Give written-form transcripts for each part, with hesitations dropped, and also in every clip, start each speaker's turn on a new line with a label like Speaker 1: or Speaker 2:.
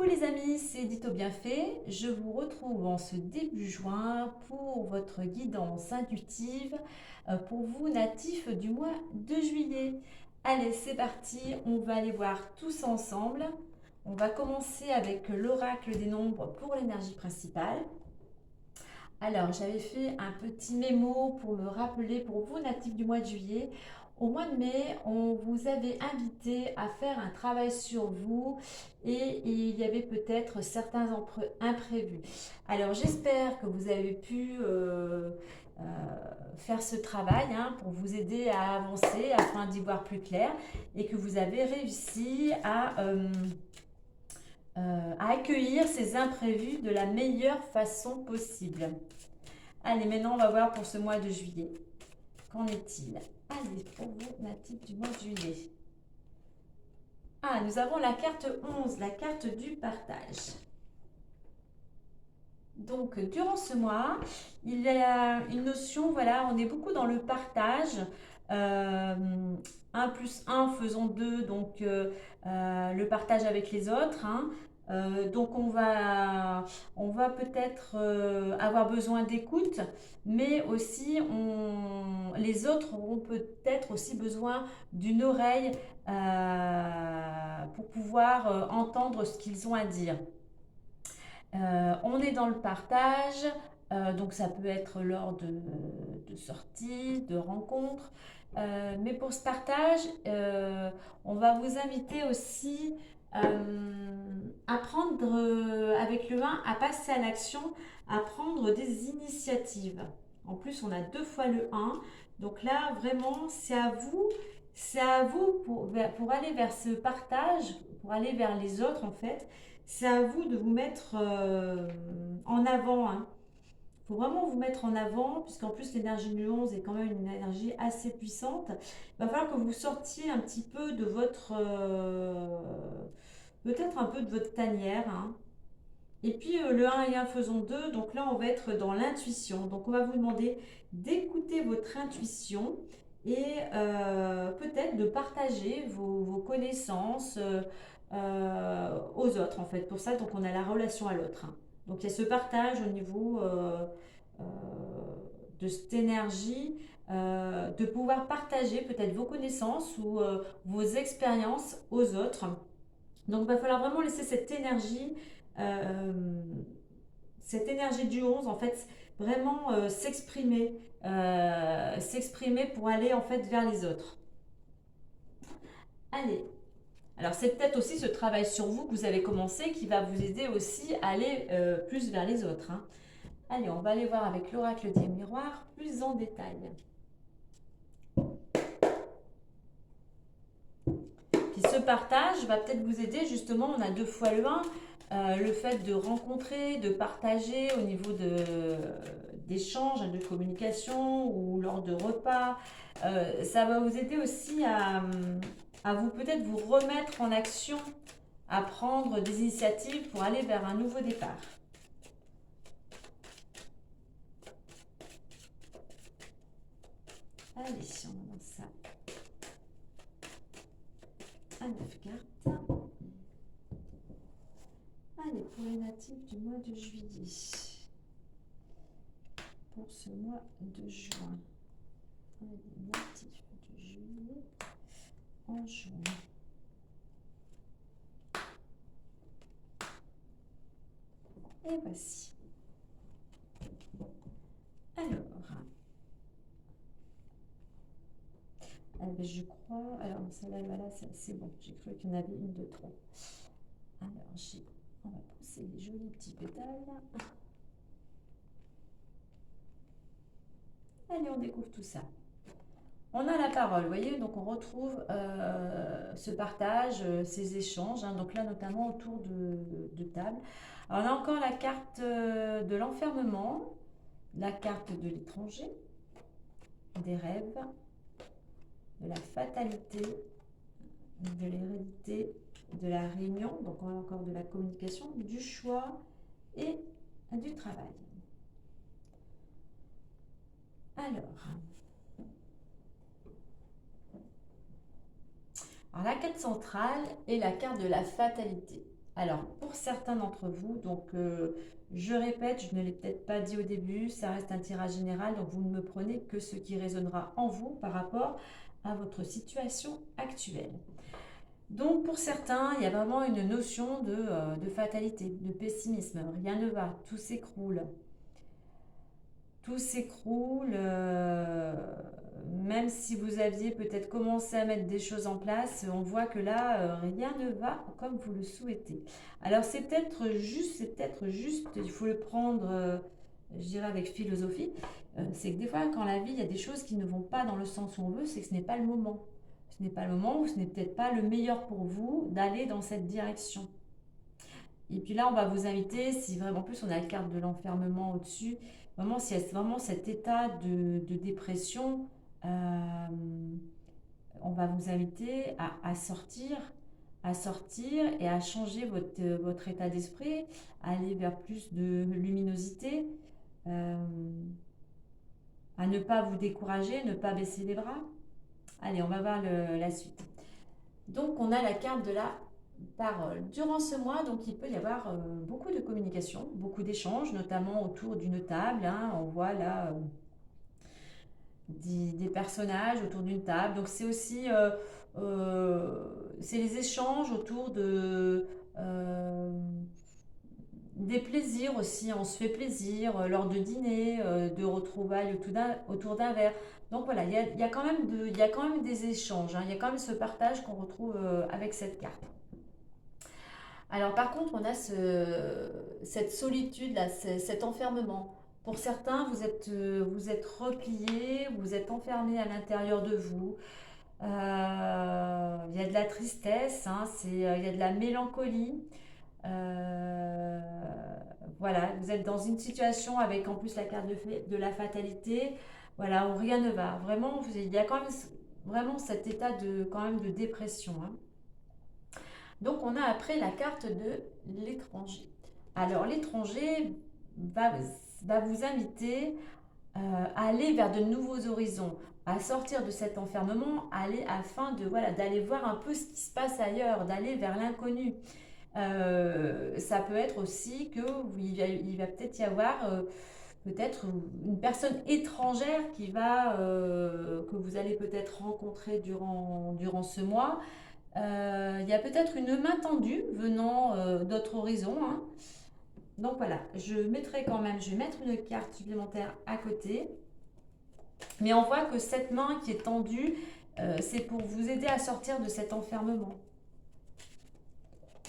Speaker 1: les amis, c'est Dito Bienfait. Je vous retrouve en ce début juin pour votre guidance intuitive pour vous natifs du mois de juillet. Allez, c'est parti, on va aller voir tous ensemble. On va commencer avec l'oracle des nombres pour l'énergie principale. Alors, j'avais fait un petit mémo pour me rappeler pour vous natifs du mois de juillet. Au mois de mai, on vous avait invité à faire un travail sur vous et il y avait peut-être certains imprévus. Alors, j'espère que vous avez pu euh, faire ce travail pour vous aider à avancer afin d'y voir plus clair et que vous avez réussi à accueillir ces imprévus de la meilleure façon possible. Allez, maintenant on va voir pour ce mois de juillet. Qu'en est-il? Allez, pour vous, natifs du mois de juillet. Ah, nous avons la carte 11, la carte du partage. Donc, durant ce mois, il y a une notion, voilà, on est beaucoup dans le partage. 1 plus 1 faisant 2, donc le partage avec les autres. Donc on va peut-être avoir besoin d'écoute, mais aussi les autres auront peut-être aussi besoin d'une oreille pour pouvoir entendre ce qu'ils ont à dire. On est dans le partage, donc ça peut être lors de sorties, de rencontres. Mais pour ce partage, on va vous inviter aussi à prendre, avec le 1, à passer à l'action, à prendre des initiatives. En plus, on a 2 fois le 1. Donc là, vraiment, c'est à vous pour aller vers ce partage, pour aller vers les autres en fait. C'est à vous de vous mettre en avant. Il faut vraiment vous mettre en avant, puisqu'en plus l'énergie du 11 est quand même une énergie assez puissante. Il va falloir que vous sortiez un petit peu de votre... peut-être un peu de votre tanière. Et puis le 1 et 1 faisant 2, donc là on va être dans l'intuition. Donc on va vous demander d'écouter votre intuition et peut-être de partager vos connaissances aux autres en fait. Pour ça, donc on a la relation à l'autre. Donc il y a ce partage au niveau euh, de cette énergie, de pouvoir partager peut-être vos connaissances ou vos expériences aux autres. Donc il va falloir vraiment laisser euh, cette énergie du 11 en fait vraiment s'exprimer pour aller en fait vers les autres. Allez, alors c'est peut-être aussi ce travail sur vous que vous avez commencé qui va vous aider aussi à aller plus vers les autres. Allez, on va aller voir avec l'oracle des miroirs plus en détail. Puis ce partage va peut-être vous aider, justement, on a 2 fois le 1, le fait de rencontrer, de partager au niveau d'échanges, de communication ou lors de repas. Ça va vous aider aussi à vous peut-être vous remettre en action, à prendre des initiatives pour aller vers un nouveau départ. Allez, on lance ça à 9 cartes. Allez, pour les natifs du mois de juillet. Pour ce mois de juin. Allez, natifs de juillet en juin. Et voici. Alors, je crois, alors celle-là, voilà, c'est bon, j'ai cru qu'il y en avait une de trop. Alors, on va pousser les jolis petits pétales. Allez, on découvre tout ça. On a la parole, vous voyez, donc on retrouve ce partage, ces échanges, donc là notamment autour de table. Alors on a encore la carte de l'enfermement, la carte de l'étranger, des rêves, de la fatalité, de l'hérédité, de la réunion, donc on a encore de la communication, du choix et du travail. Alors la carte centrale est la carte de la fatalité. Alors, pour certains d'entre vous, donc je répète, je ne l'ai peut-être pas dit au début, ça reste un tirage général, donc vous ne me prenez que ce qui résonnera en vous par rapport à votre situation actuelle. Donc pour certains, il y a vraiment une notion de fatalité, de pessimisme. Rien ne va, tout s'écroule. Tout s'écroule, même si vous aviez peut-être commencé à mettre des choses en place, on voit que là, rien ne va comme vous le souhaitez. Alors c'est peut-être juste, il faut le prendre, je dirais avec philosophie, c'est que des fois, quand la vie, il y a des choses qui ne vont pas dans le sens où on veut, c'est que ce n'est pas le moment. Ce n'est pas le moment ou ce n'est peut-être pas le meilleur pour vous d'aller dans cette direction. Et puis là, on va vous inviter, si vraiment, en plus on a la carte de l'enfermement au-dessus, vraiment, s'il y a vraiment cet état de dépression, euh, on va vous inviter à sortir et à changer votre état d'esprit, à aller vers plus de luminosité, euh, à ne pas vous décourager, ne pas baisser les bras. Allez, on va voir la suite. Donc, on a la carte de la parole. Durant ce mois, donc, il peut y avoir beaucoup de communication, beaucoup d'échanges, notamment autour d'une table, hein. On voit là des personnages autour d'une table. Donc, c'est aussi c'est les échanges autour des plaisirs aussi. On se fait plaisir lors de dîner, de retrouvailles autour d'un verre. Donc voilà, il y a quand même il y a quand même des échanges, hein. Il y a quand même ce partage qu'on retrouve avec cette carte. Alors par contre, on a cette solitude, là, cet enfermement. Pour certains, vous êtes replié, vous êtes enfermé à l'intérieur de vous. Il y a de la tristesse, hein, il y a de la mélancolie. Euh, voilà, vous êtes dans une situation avec en plus la carte de la fatalité, voilà, où rien ne va. Vraiment, il y a quand même vraiment cet état quand même de dépression, hein. Donc on a après la carte de l'étranger. Alors l'étranger va, va vous inviter à aller vers de nouveaux horizons, à sortir de cet enfermement, aller afin de voilà d'aller voir un peu ce qui se passe ailleurs, d'aller vers l'inconnu. Ça peut être aussi que il va peut-être y avoir peut-être une personne étrangère que vous allez peut-être rencontrer durant ce mois. Il y a peut-être une main tendue venant d'autres horizons, hein. Donc voilà, je vais mettre une carte supplémentaire à côté. Mais on voit que cette main qui est tendue, c'est pour vous aider à sortir de cet enfermement.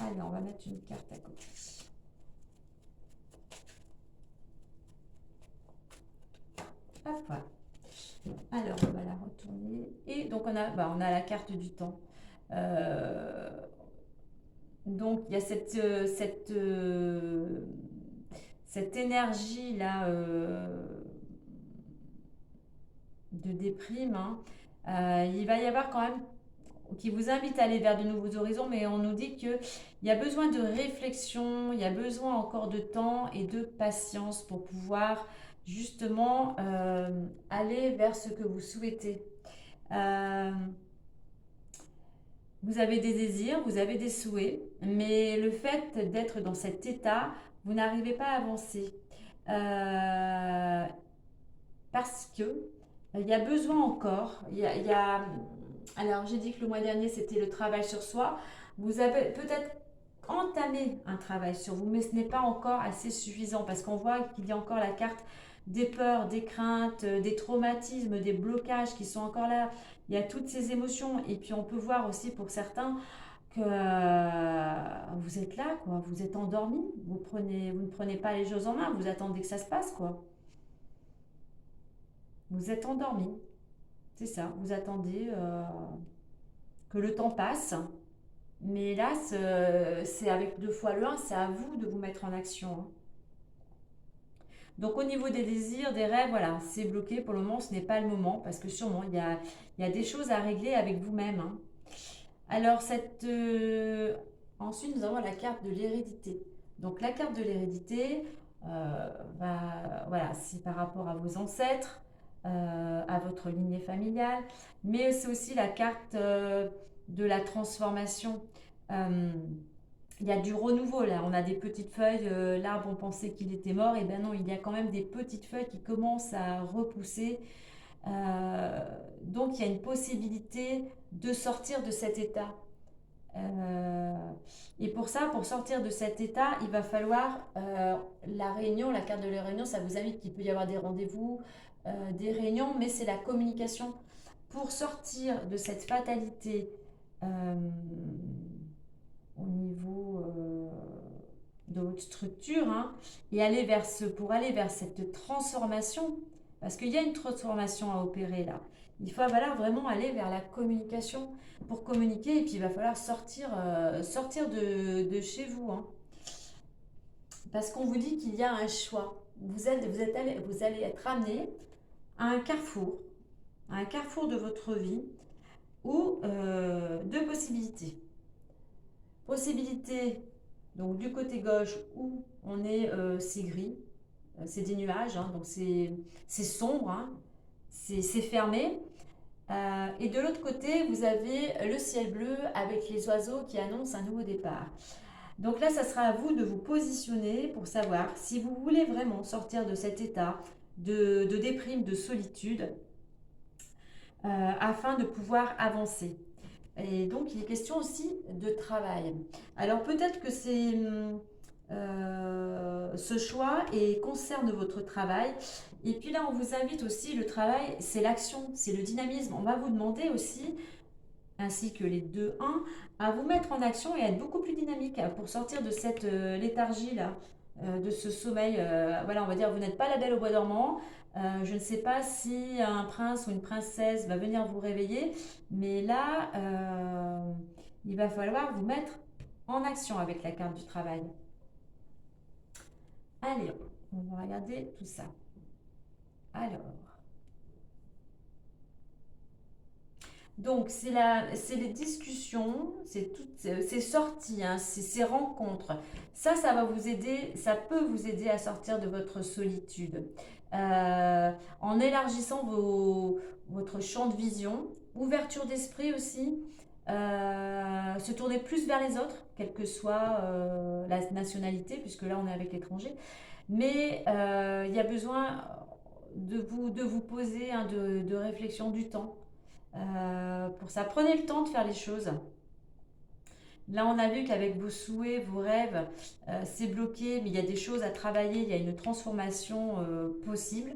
Speaker 1: Allez, on va mettre une carte à côté. Hop, voilà. Alors, on va la retourner. Et donc, on a la carte du temps. Euh, donc, il y a cette énergie-là de déprime, hein. Il va y avoir quand même qui vous invite à aller vers de nouveaux horizons, mais on nous dit qu'il y a besoin de réflexion, il y a besoin encore de temps et de patience pour pouvoir justement aller vers ce que vous souhaitez. Euh, vous avez des désirs, vous avez des souhaits, mais le fait d'être dans cet état, vous n'arrivez pas à avancer. Euh, parce que il y a besoin encore, alors j'ai dit que le mois dernier c'était le travail sur soi, vous avez peut-être entamé un travail sur vous, mais ce n'est pas encore assez suffisant parce qu'on voit qu'il y a encore la carte des peurs, des craintes, des traumatismes, des blocages qui sont encore là. Il y a toutes ces émotions et puis on peut voir aussi pour certains que vous êtes là, quoi. Vous êtes endormi, vous ne prenez pas les choses en main, vous attendez que ça se passe, quoi. Vous êtes endormi, c'est ça. Vous attendez que le temps passe. Mais là, c'est avec deux fois le 1, c'est à vous de vous mettre en action, hein. Donc au niveau des désirs, des rêves, voilà, c'est bloqué pour le moment, ce n'est pas le moment, parce que sûrement, il y a des choses à régler avec vous-même, hein. Alors, ensuite, nous avons la carte de l'hérédité. Donc la carte de l'hérédité, voilà, c'est par rapport à vos ancêtres, à votre lignée familiale, mais c'est aussi la carte de la transformation. Euh, il y a du renouveau là. On a des petites feuilles, l'arbre on pensait qu'il était mort, et ben non, il y a quand même des petites feuilles qui commencent à repousser. Euh, donc il y a une possibilité de sortir de cet état. Euh, et pour ça, pour sortir de cet état, il va falloir la réunion, la carte de la réunion, ça vous invite qu'il peut y avoir des rendez-vous, des réunions, mais c'est la communication. Pour sortir de cette fatalité euh, au niveau de votre structure, hein, et aller vers pour aller vers cette transformation, parce qu'il y a une transformation à opérer là. Il va falloir vraiment aller vers la communication pour communiquer, et puis il va falloir sortir de chez vous, hein. Parce qu'on vous dit qu'il y a un choix. Vous allez être amené à un carrefour de votre vie, ou deux possibilités. Possibilité, donc du côté gauche où on est, c'est gris, c'est des nuages, hein, donc c'est sombre, hein, c'est fermé. Et de l'autre côté, vous avez le ciel bleu avec les oiseaux qui annoncent un nouveau départ. Donc là, ça sera à vous de vous positionner pour savoir si vous voulez vraiment sortir de cet état de déprime, de solitude, afin de pouvoir avancer. Et donc, il est question aussi de travail. Alors, peut-être que ce choix et concerne votre travail. Et puis là, on vous invite aussi, le travail, c'est l'action, c'est le dynamisme. On va vous demander aussi, ainsi que les 2-1, à vous mettre en action et à être beaucoup plus dynamique pour sortir de cette léthargie-là, de ce sommeil. Voilà, on va dire, vous n'êtes pas la belle au bois dormant. Je ne sais pas si un prince ou une princesse va venir vous réveiller, mais là, il va falloir vous mettre en action avec la carte du travail. Allez, on va regarder tout ça. Alors, donc c'est les discussions, c'est sorties, hein, c'est ces rencontres. Ça va vous aider, ça peut vous aider à sortir de votre solitude. En élargissant votre champ de vision, ouverture d'esprit aussi, se tourner plus vers les autres, quelle que soit la nationalité, puisque là on est avec l'étranger. Mais il y a besoin de vous poser, hein, de réflexion du temps. Pour ça, prenez le temps de faire les choses. Là, on a vu qu'avec vos souhaits, vos rêves, c'est bloqué, mais il y a des choses à travailler, il y a une transformation possible.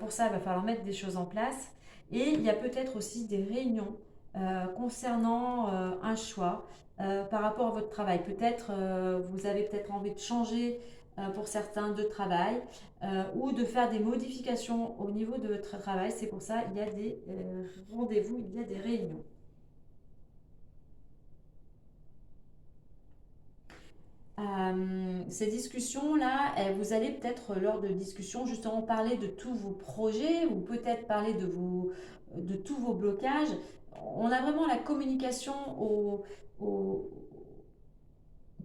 Speaker 1: Pour ça, il va falloir mettre des choses en place. Et il y a peut-être aussi des réunions concernant un choix par rapport à votre travail. Peut-être vous avez peut-être envie de changer pour certains de travail, ou de faire des modifications au niveau de votre travail. C'est pour ça il y a des rendez-vous, il y a des réunions. Ces discussions-là, vous allez peut-être lors de discussions justement parler de tous vos projets, ou peut-être parler de tous vos blocages. On a vraiment la communication au-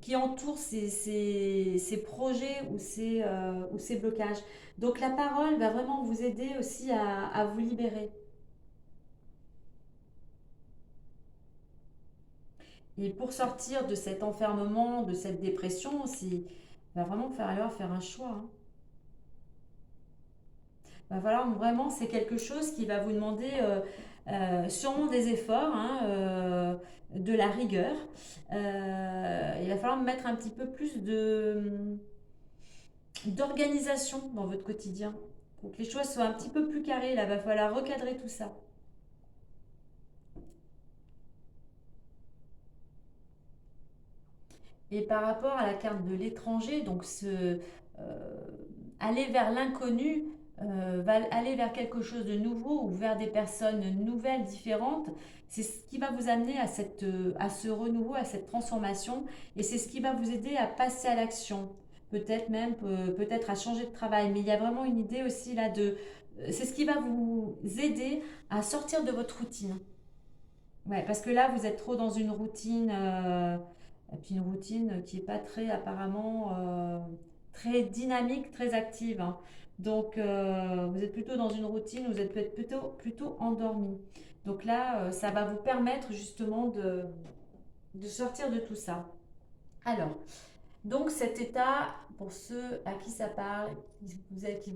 Speaker 1: qui entoure ces projets ou ces blocages. Donc la parole va vraiment vous aider aussi à vous libérer. Et pour sortir de cet enfermement, de cette dépression, il va vraiment falloir faire un choix, hein. Il va falloir vraiment, c'est quelque chose qui va vous demander sûrement des efforts, hein, de la rigueur. Il va falloir mettre un petit peu plus d'organisation dans votre quotidien pour que les choses soient un petit peu plus carrées. Là, il va falloir recadrer tout ça. Et par rapport à la carte de l'étranger, donc aller vers l'inconnu, aller vers quelque chose de nouveau ou vers des personnes nouvelles, différentes, c'est ce qui va vous amener à ce renouveau, à cette transformation, et c'est ce qui va vous aider à passer à l'action. Peut-être même, peut-être à changer de travail, mais il y a vraiment une idée aussi là c'est ce qui va vous aider à sortir de votre routine. Ouais, parce que là, vous êtes trop dans une routine, et puis une routine qui n'est pas très, apparemment, très dynamique, très active, hein. Donc, vous êtes plutôt dans une routine où vous êtes peut-être plutôt endormi. Donc là, ça va vous permettre justement de sortir de tout ça. Alors, donc cet état, pour ceux à qui ça parle, vous êtes,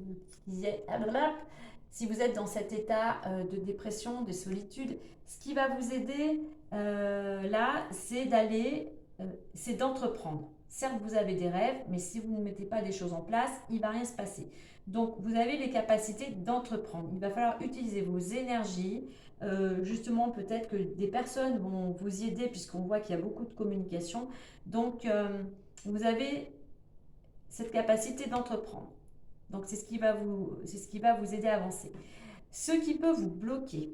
Speaker 1: si vous êtes dans cet état de dépression, de solitude, ce qui va vous aider là, c'est d'entreprendre. Certes, vous avez des rêves, mais si vous ne mettez pas des choses en place, il ne va rien se passer. Donc, vous avez les capacités d'entreprendre. Il va falloir utiliser vos énergies. Justement, peut-être que des personnes vont vous y aider puisqu'on voit qu'il y a beaucoup de communication. Donc, vous avez cette capacité d'entreprendre. Donc, c'est ce qui va vous aider à avancer. Ce qui peut vous bloquer,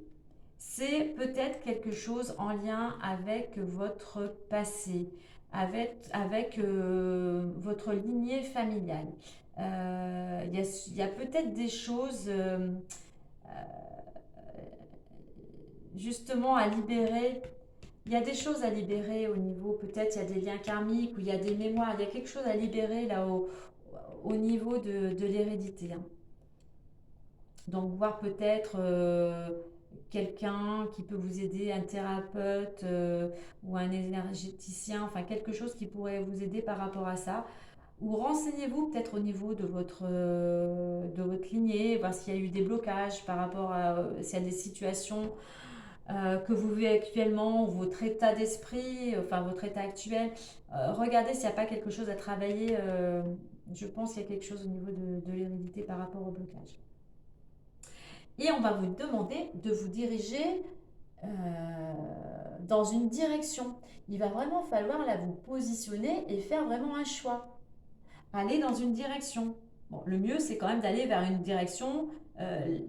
Speaker 1: c'est peut-être quelque chose en lien avec votre passé, avec votre lignée familiale. Il y a peut-être des choses justement à libérer. Il y a des choses à libérer au niveau, peut-être il y a des liens karmiques ou il y a des mémoires, il y a quelque chose à libérer là au niveau de l'hérédité, hein. Donc voir peut-être quelqu'un qui peut vous aider, un thérapeute ou un énergéticien, enfin quelque chose qui pourrait vous aider par rapport à ça. Ou renseignez-vous peut-être au niveau de votre lignée, voir s'il y a eu des blocages par rapport à s'il y a des situations que vous vivez actuellement, votre état d'esprit, enfin votre état actuel. Regardez s'il n'y a pas quelque chose à travailler. Je pense qu'il y a quelque chose au niveau de l'hérédité par rapport au blocage. Et on va vous demander de vous diriger euh, dans une direction. Il va vraiment falloir là vous positionner et faire vraiment un choix. Aller dans une direction. Bon, le mieux, c'est quand même d'aller vers une direction. euh,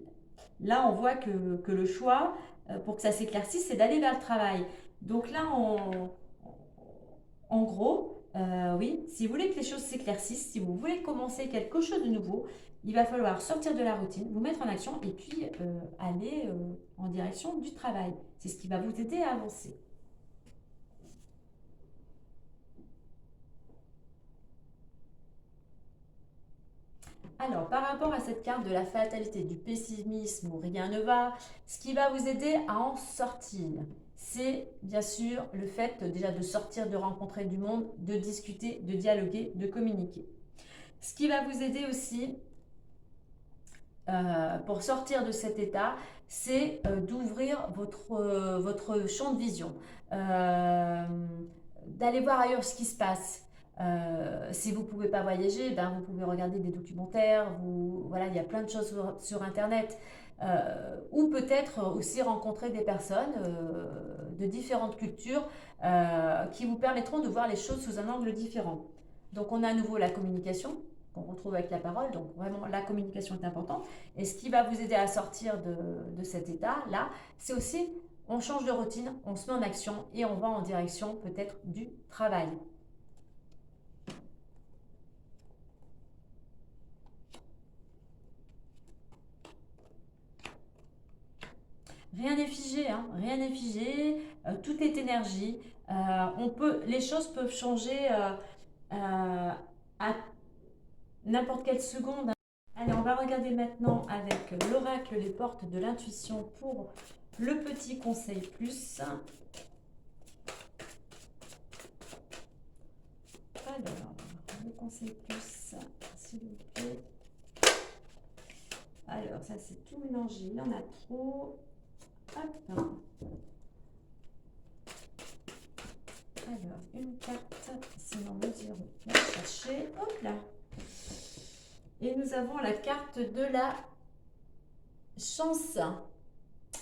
Speaker 1: Là, on voit que le choix, pour que ça s'éclaircisse, c'est d'aller vers le travail. Donc là, en gros, oui, si vous voulez que les choses s'éclaircissent, si vous voulez commencer quelque chose de nouveau, il va falloir sortir de la routine, vous mettre en action et puis aller en direction du travail. C'est ce qui va vous aider à avancer. Alors, par rapport à cette carte de la fatalité, du pessimisme où rien ne va, ce qui va vous aider à en sortir, c'est bien sûr le fait déjà de sortir, de rencontrer du monde, de discuter, de dialoguer, de communiquer. Ce qui va vous aider aussi pour sortir de cet état, c'est d'ouvrir votre champ de vision, euh, d'aller voir ailleurs ce qui se passe. Si vous ne pouvez pas voyager, ben vous pouvez regarder des documentaires, voilà, il y a plein de choses sur Internet. Ou peut-être aussi rencontrer des personnes de différentes cultures qui vous permettront de voir les choses sous un angle différent. Donc on a à nouveau la communication qu'on retrouve avec la parole, donc vraiment la communication est importante. Et ce qui va vous aider à sortir de cet état-là, c'est aussi on change de routine, on se met en action et on va en direction peut-être du travail. Rien n'est figé, hein, rien n'est figé, tout est énergie. Les choses peuvent changer à n'importe quelle seconde. Allez, on va regarder maintenant avec l'oracle les portes de l'intuition pour le petit conseil plus. Alors, le conseil plus, s'il vous plaît. Alors, ça c'est tout mélangé, il y en a trop. Hop. Alors, une carte, sinon nous irons la chercher. Hop là. Et nous avons la carte de la chance.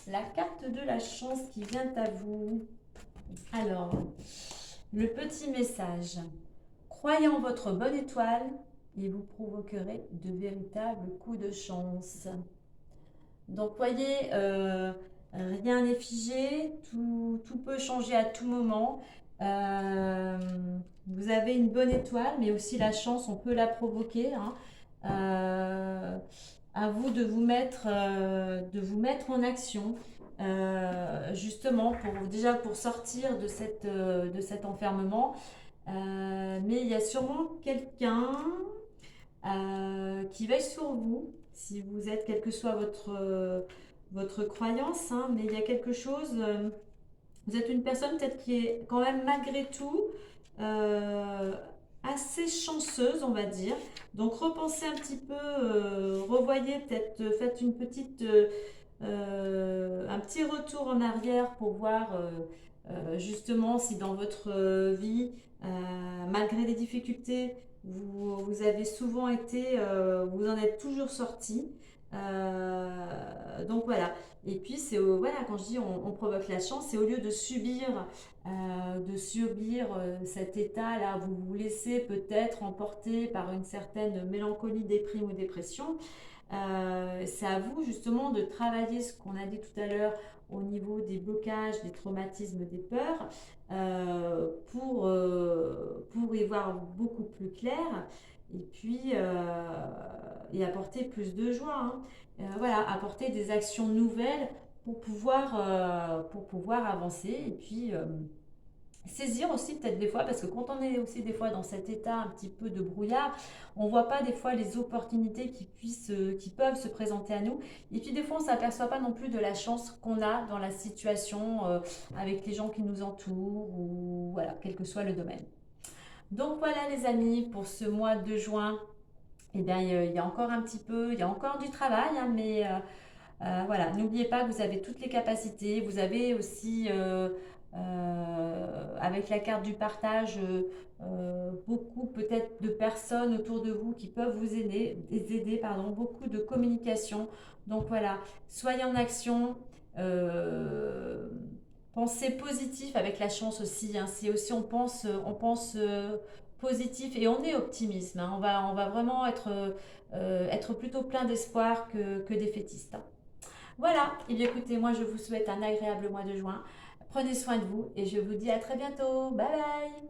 Speaker 1: La carte de la chance qui vient à vous. Alors, le petit message. Croyez en votre bonne étoile et vous provoquerez de véritables coups de chance. Donc, voyez, rien n'est figé, tout peut changer à tout moment. Vous avez une bonne étoile, mais aussi la chance, on peut la provoquer, hein. À vous de vous mettre en action, justement, déjà pour sortir de cet enfermement. Mais il y a sûrement quelqu'un qui veille sur vous, si vous êtes, quelle que soit votre croyance, hein, mais il y a quelque chose, vous êtes une personne peut-être qui est quand même malgré tout euh, assez chanceuse, on va dire. Donc repensez un petit peu, revoyez peut-être, faites une petite, un petit retour en arrière pour voir justement si dans votre vie, malgré les difficultés, vous avez souvent été, vous en êtes toujours sorti. Donc voilà. Et puis c'est voilà, quand je dis on provoque la chance, c'est au lieu de subir cet état-là, vous vous laissez peut-être emporter par une certaine mélancolie, déprime ou dépression. C'est à vous justement de travailler ce qu'on a dit tout à l'heure au niveau des blocages, des traumatismes, des peurs, pour y voir beaucoup plus clair et puis et apporter plus de joie. Hein. Voilà, apporter des actions nouvelles pour pouvoir avancer et puis saisir aussi peut-être des fois, parce que quand on est aussi des fois dans cet état un petit peu de brouillard, on ne voit pas des fois les opportunités qui peuvent se présenter à nous. Et puis des fois, on ne s'aperçoit pas non plus de la chance qu'on a dans la situation avec les gens qui nous entourent, ou voilà, quel que soit le domaine. Donc voilà les amis, pour ce mois de juin, eh bien, il y a encore un petit peu, il y a encore du travail, hein, mais voilà, n'oubliez pas que vous avez toutes les capacités. Vous avez aussi, avec la carte du partage, beaucoup peut-être de personnes autour de vous qui peuvent vous aider, pardon, beaucoup de communication. Donc voilà, soyez en action. euh, Pensez positif avec la chance aussi. Hein. Si aussi on pense positif et on est optimiste. Hein. On va vraiment être plutôt plein d'espoir que défaitiste. Hein. Voilà, et bien écoutez, moi je vous souhaite un agréable mois de juin. Prenez soin de vous et je vous dis à très bientôt. Bye bye.